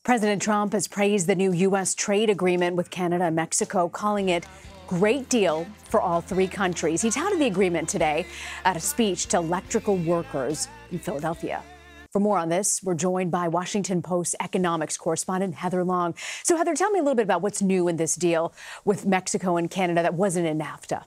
President Trump has praised the new U.S. trade agreement with Canada and Mexico, calling it a great deal for all three countries. He touted the agreement today at a speech to electrical workers in Philadelphia. For more on this, we're joined by Washington Post economics correspondent Heather Long. So, Heather, tell me a little bit about what's new in this deal with Mexico and Canada that wasn't in NAFTA.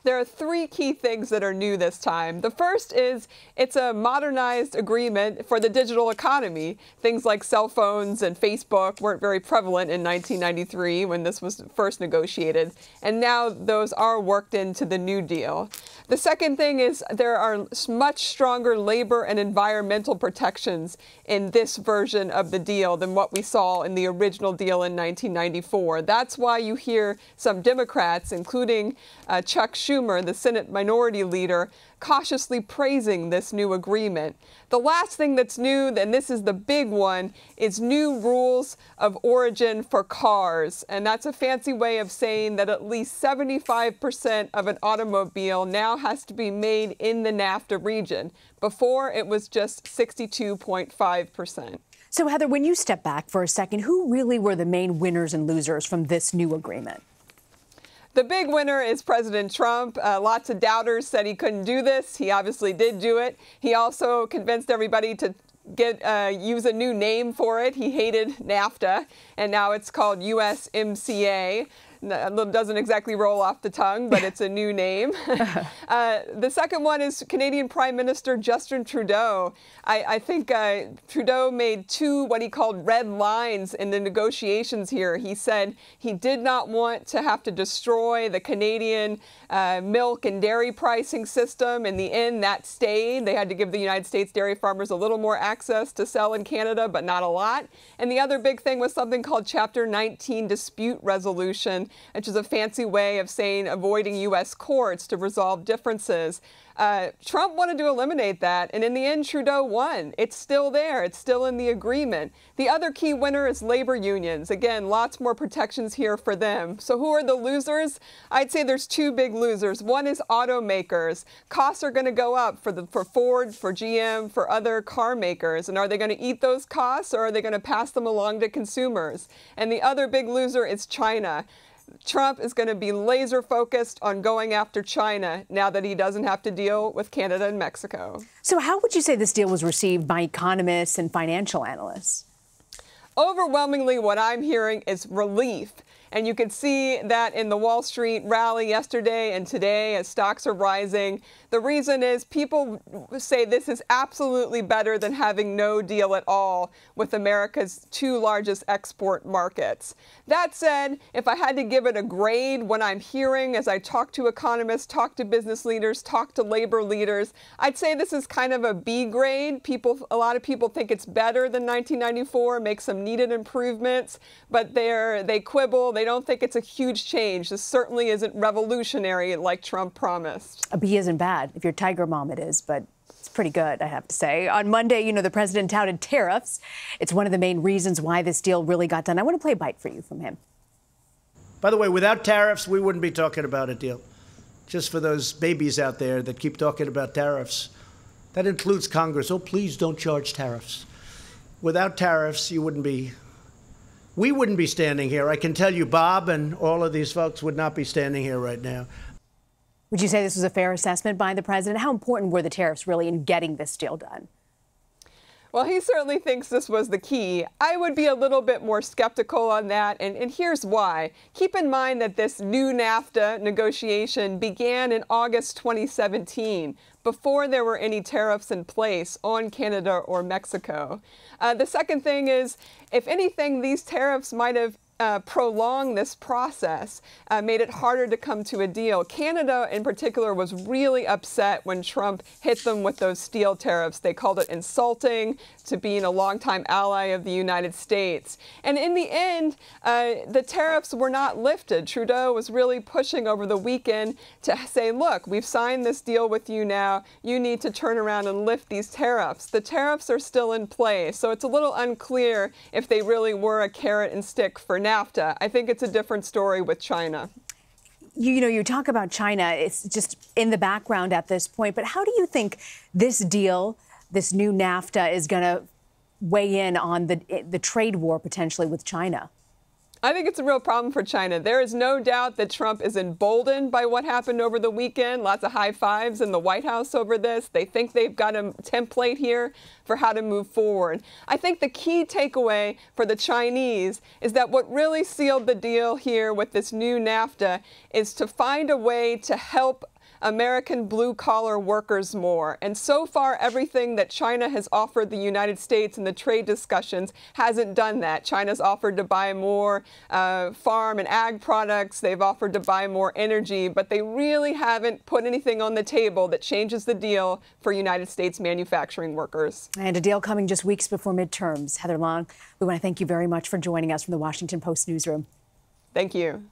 There are three key things that are new this time. The first is it's a modernized agreement for the digital economy. Things like cell phones and Facebook weren't very prevalent in 1993 when this was first negotiated, and now those are worked into the new deal. The second thing is there are much stronger labor and environmental protections in this version of the deal than what we saw in the original deal in 1994. That's why you hear some Democrats, including Chuck Schumer, the Senate Minority Leader, cautiously praising this new agreement. The last thing that's new, and this is the big one, is new rules of origin for cars. And that's a fancy way of saying that at least 75% of an automobile now has to be made in the NAFTA region. Before, it was just 62.5%. So, Heather, when you step back for a second, who really were the main winners and losers from this new agreement? The big winner is President Trump. Lots of doubters said he couldn't do this. He obviously did do it. He also convinced everybody to use a new name for it. He hated NAFTA, and now it's called USMCA. Doesn't exactly roll off the tongue, but it's a new name. The second one is Canadian Prime Minister Justin Trudeau. I think Trudeau made two what he called red lines in the negotiations here. He said he did not want to have to destroy the Canadian milk and dairy pricing system. In the end, that stayed. They had to give the United States dairy farmers a little more access to sell in Canada, but not a lot. And the other big thing was something called Chapter 19 dispute resolution, which is a fancy way of saying avoiding U.S. courts to resolve differences. Trump wanted to eliminate that, and in the end, Trudeau won. It's still there. It's still in the agreement. The other key winner is labor unions. Again, lots more protections here for them. So who are the losers? I'd say there's two big losers. One is automakers. Costs are going to go up for Ford, for GM, for other car makers. And are they going to eat those costs, or are they going to pass them along to consumers? And the other big loser is China. Trump is going to be laser focused on going after China now that he doesn't have to deal with Canada and Mexico. So how would you say this deal was received by economists and financial analysts? Overwhelmingly, what I'm hearing is relief. And you can see that in the Wall Street rally yesterday and today as stocks are rising. The reason is people say this is absolutely better than having no deal at all with America's two largest export markets. That said, if I had to give it a grade, what I'm hearing as I talk to economists, talk to business leaders, talk to labor leaders, I'd say this is kind of a B grade. A lot of people think it's better than 1994, make some needed improvements, but they quibble. They don't think it's a huge change. This certainly isn't revolutionary like Trump promised. A B isn't bad. If you're Tiger Mom, it is, but it's pretty good, I have to say. On Monday, the president touted tariffs. It's one of the main reasons why this deal really got done. I want to play a bite for you from him. By the way, without tariffs, we wouldn't be talking about a deal. Just for those babies out there that keep talking about tariffs. That includes Congress. Oh, please don't charge tariffs. Without tariffs, we wouldn't be standing here. I can tell you Bob and all of these folks would not be standing here right now. Would you say this was a fair assessment by the president? How important were the tariffs really in getting this deal done? Well, he certainly thinks this was the key. I would be a little bit more skeptical on that, and here's why. Keep in mind that this new NAFTA negotiation began in August 2017, before there were any tariffs in place on Canada or Mexico. The second thing is, if anything, these tariffs might have prolonged this process, made it harder to come to a deal. Canada, in particular, was really upset when Trump hit them with those steel tariffs. They called it insulting to being a longtime ally of the United States. And in the end, the tariffs were not lifted. Trudeau was really pushing over the weekend to say, look, we've signed this deal with you now. You need to turn around and lift these tariffs. The tariffs are still in place, so it's a little unclear if they really were a carrot and stick for NAFTA. I think it's a different story with China. You talk about China, it's just in the background at this point, but how do you think this deal, this new NAFTA, is going to weigh in on the trade war potentially with China? I think it's a real problem for China. There is no doubt that Trump is emboldened by what happened over the weekend. Lots of high fives in the White House over this. They think they've got a template here for how to move forward. I think the key takeaway for the Chinese is that what really sealed the deal here with this new NAFTA is to find a way to help American blue-collar workers more. And so far, everything that China has offered the United States in the trade discussions hasn't done that. China's offered to buy more farm and ag products. They've offered to buy more energy, but they really haven't put anything on the table that changes the deal for United States manufacturing workers. And a deal coming just weeks before midterms. Heather Long, we want to thank you very much for joining us from the Washington Post newsroom. Thank you.